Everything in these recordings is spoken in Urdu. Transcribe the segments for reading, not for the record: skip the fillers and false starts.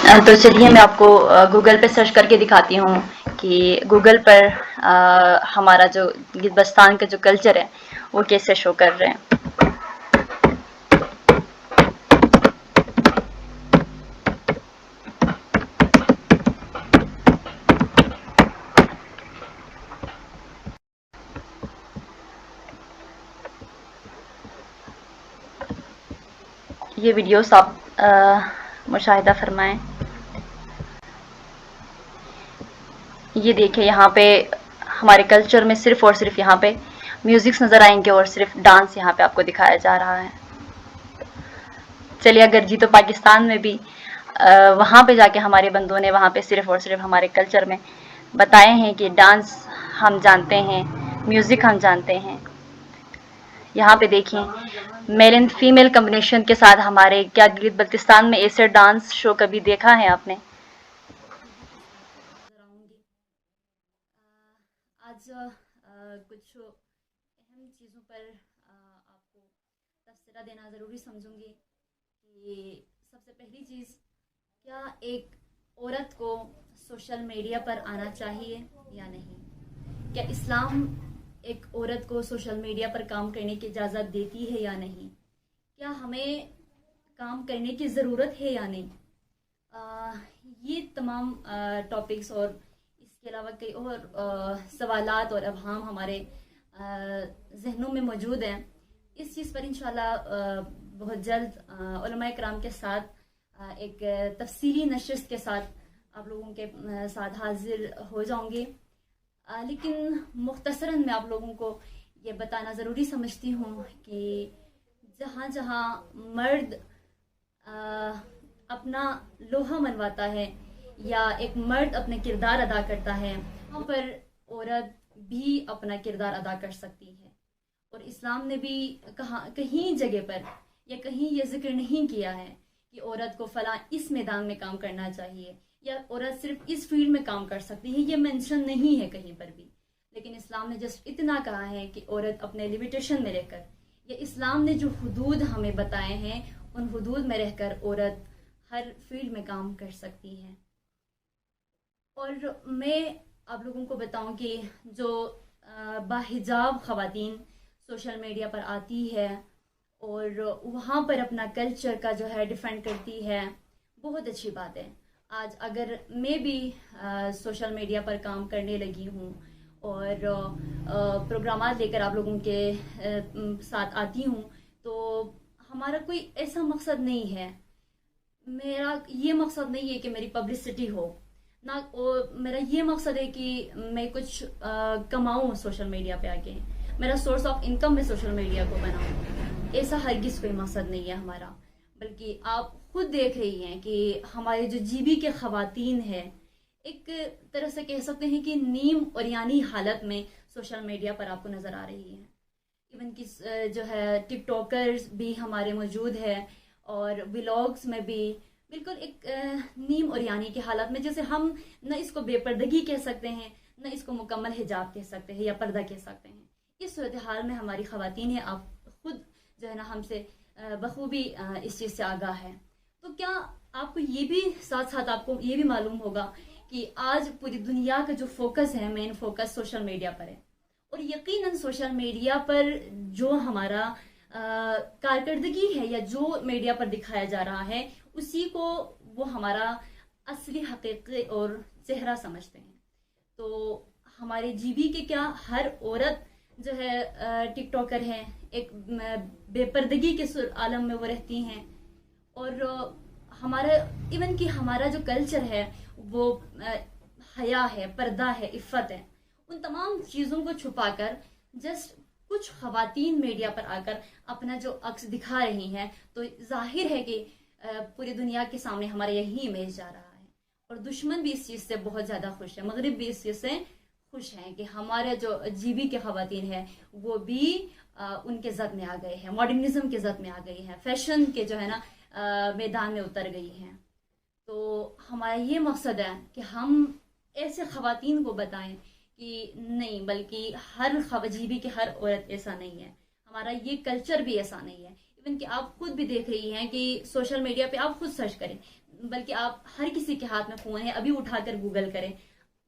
تو چلیے میں آپ کو گوگل پہ سرچ کر کے دکھاتی ہوں کہ گوگل پر ہمارا جو گلبستان کا جو کلچر ہے وہ کیسے شو کر رہے ہیں. یہ ویڈیوز آپ مشاہدہ فرمائیں. یہ دیکھیں یہاں پہ ہمارے کلچر میں صرف اور صرف یہاں پہ میوزکس نظر آئیں گے اور صرف ڈانس یہاں پہ آپ کو دکھایا جا رہا ہے. چلیے اگر جی تو پاکستان میں بھی وہاں پہ جا کے ہمارے بندوں نے وہاں پہ صرف اور صرف ہمارے کلچر میں بتائے ہیں کہ ڈانس ہم جانتے ہیں، میوزک ہم جانتے ہیں. یہاں پہ دیکھیں میل اینڈ فیمیل کمبینیشن کے ساتھ ہمارے کیا بلتستان میں ایسے ڈانس شو کبھی دیکھا ہے آپ نے؟ کے ساتھ نظر آؤں گی. آج کچھ اہم چیزوں پر آپ کو تبصرہ دینا ضروری سمجھوں گی کہ سب سے پہلی چیز، کیا ایک عورت کو سوشل میڈیا پر آنا چاہیے یا نہیں؟ کیا اسلام ایک عورت کو سوشل میڈیا پر کام کرنے کی اجازت دیتی ہے یا نہیں؟ کیا ہمیں کام کرنے کی ضرورت ہے یا نہیں؟ یہ تمام ٹاپکس اور اس کے علاوہ کئی اور سوالات اور ابہام ہمارے ذہنوں میں موجود ہیں. اس چیز پر انشاءاللہ بہت جلد علماء کرام کے ساتھ ایک تفصیلی نشست کے ساتھ آپ لوگوں کے ساتھ حاضر ہو جاؤں گی. لیکن مختصراً میں آپ لوگوں کو یہ بتانا ضروری سمجھتی ہوں کہ جہاں جہاں مرد اپنا لوہا منواتا ہے یا ایک مرد اپنے کردار ادا کرتا ہے، وہاں پر عورت بھی اپنا کردار ادا کر سکتی ہے. اور اسلام نے بھی کہیں جگہ پر یا کہیں یہ ذکر نہیں کیا ہے کہ عورت کو فلاں اس میدان میں کام کرنا چاہیے یا عورت صرف اس فیلڈ میں کام کر سکتی ہے، یہ مینشن نہیں ہے کہیں پر بھی. لیکن اسلام نے جسٹ اتنا کہا ہے کہ عورت اپنے لیمیٹیشن میں رہ کر، یا اسلام نے جو حدود ہمیں بتائے ہیں ان حدود میں رہ کر عورت ہر فیلڈ میں کام کر سکتی ہے. اور میں آپ لوگوں کو بتاؤں کہ جو باحجاب خواتین سوشل میڈیا پر آتی ہے اور وہاں پر اپنا کلچر کا جو ہے ڈیفینڈ کرتی ہے، بہت اچھی بات ہے. آج اگر میں بھی سوشل میڈیا پر کام کرنے لگی ہوں اور پروگرامات لے کر آپ لوگوں کے ساتھ آتی ہوں، تو ہمارا کوئی ایسا مقصد نہیں ہے، میرا یہ مقصد نہیں ہے کہ میری پبلسٹی ہو، نہ میرا یہ مقصد ہے کہ میں کچھ کماؤں سوشل میڈیا پہ آ کے، میرا سورس آف انکم میں سوشل میڈیا کو بناؤں. ایسا ہرگز کوئی مقصد نہیں ہے ہمارا. بلکہ آپ خود دیکھ رہی ہیں کہ ہمارے جو جی بی کے خواتین ہیں ایک طرح سے کہہ سکتے ہیں کہ نیم اوریانی حالت میں سوشل میڈیا پر آپ کو نظر آ رہی ہیں. ایون کہ جو ہے ٹک ٹاکرز بھی ہمارے موجود ہے اور ولاگز میں بھی بالکل ایک نیم اوریانی کی حالت میں، جیسے ہم نہ اس کو بے پردگی کہہ سکتے ہیں نہ اس کو مکمل حجاب کہہ سکتے ہیں یا پردہ کہہ سکتے ہیں. اس صورتحال میں ہماری خواتین ہیں، آپ خود جو ہے نا ہم سے بخوبی اس چیز سے آگاہ ہے. تو کیا آپ کو یہ بھی ساتھ ساتھ آپ کو یہ بھی معلوم ہوگا کہ آج پوری دنیا کا جو فوکس ہے، مین فوکس سوشل میڈیا پر ہے. اور یقیناً سوشل میڈیا پر جو ہمارا کارکردگی ہے یا جو میڈیا پر دکھایا جا رہا ہے، اسی کو وہ ہمارا اصلی حقیقی اور چہرہ سمجھتے ہیں. تو ہمارے جی بی کے کیا ہر عورت جو ہے ٹک ٹاکر ہے، ایک بے پردگی کے عالم میں وہ رہتی ہیں. اور ہمارا ایون کہ ہمارا جو کلچر ہے وہ حیا ہے، پردہ ہے، عفت ہے. ان تمام چیزوں کو چھپا کر جسٹ کچھ خواتین میڈیا پر آ کر اپنا جو عکس دکھا رہی ہیں، تو ظاہر ہے کہ پوری دنیا کے سامنے ہمارا یہی امیج جا رہا ہے. اور دشمن بھی اس چیز سے بہت زیادہ خوش ہے، مغرب بھی اس چیز سے خوش ہیں کہ ہمارے جو جی بی کے خواتین ہیں وہ بھی ان کے زد میں آ گئے ہیں، ماڈرنزم کے زد میں آ گئی ہیں، فیشن کے جو ہے نا میدان میں اتر گئی ہیں. تو ہمارا یہ مقصد ہے کہ ہم ایسے خواتین کو بتائیں کہ نہیں، بلکہ ہر جی بی کی ہر عورت ایسا نہیں ہے، ہمارا یہ کلچر بھی ایسا نہیں ہے. ایون کہ آپ خود بھی دیکھ رہی ہیں کہ سوشل میڈیا پہ آپ خود سرچ کریں، بلکہ آپ ہر کسی کے ہاتھ میں فون ہے، ابھی اٹھا کر گوگل کریں،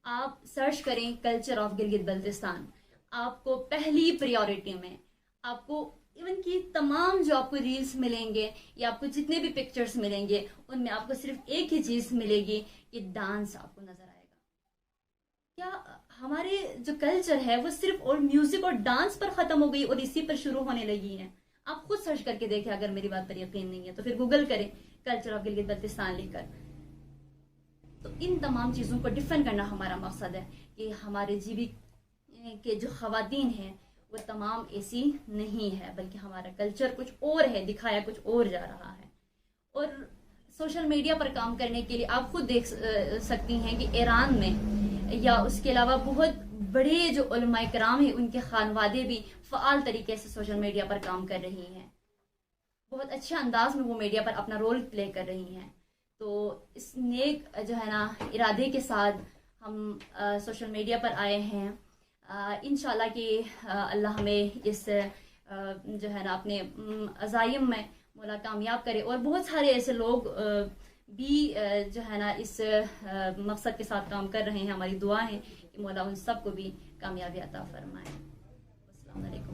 آپ سرچ کریں کلچر آف گلگت بلتستان، آپ کو پہلی پریورٹی میں آپ کو ایون کی تمام جو آپ کو ریلز ملیں گے یا آپ کو جتنے بھی پکچرز ملیں گے ان میں آپ کو صرف ایک ہی چیز ملے گی کہ ڈانس آپ کو نظر آئے گا. کیا ہمارے جو کلچر ہے وہ صرف اور میوزک اور ڈانس پر ختم ہو گئی اور اسی پر شروع ہونے لگی ہے؟ آپ خود سرچ کر کے دیکھیں، اگر میری بات پر یقین نہیں ہے تو پھر گوگل کریں کلچر آف گلگت بلتستان لکھ کر. تو ان تمام چیزوں کو ڈیفینڈ کرنا ہمارا مقصد ہے کہ ہمارے جیوی کے جو خواتین ہیں وہ تمام ایسی نہیں ہے، بلکہ ہمارا کلچر کچھ اور ہے، دکھایا کچھ اور جا رہا ہے. اور سوشل میڈیا پر کام کرنے کے لیے آپ خود دیکھ سکتی ہیں کہ ایران میں یا اس کے علاوہ بہت بڑے جو علماء کرام ہیں ان کے خانوادے بھی فعال طریقے سے سوشل میڈیا پر کام کر رہی ہیں، بہت اچھے انداز میں وہ میڈیا پر اپنا رول پلے کر رہی ہیں. تو اس نیک جو ہے نا ارادے کے ساتھ ہم سوشل میڈیا پر آئے ہیں. انشاءاللہ کہ اللہ ہمیں اس جو ہے نا اپنے عزائم میں مولا کامیاب کرے، اور بہت سارے ایسے لوگ بھی جو ہے نا اس مقصد کے ساتھ کام کر رہے ہیں. ہماری دعا ہے کہ مولا ان سب کو بھی کامیابی عطا فرمائے. السلام علیکم.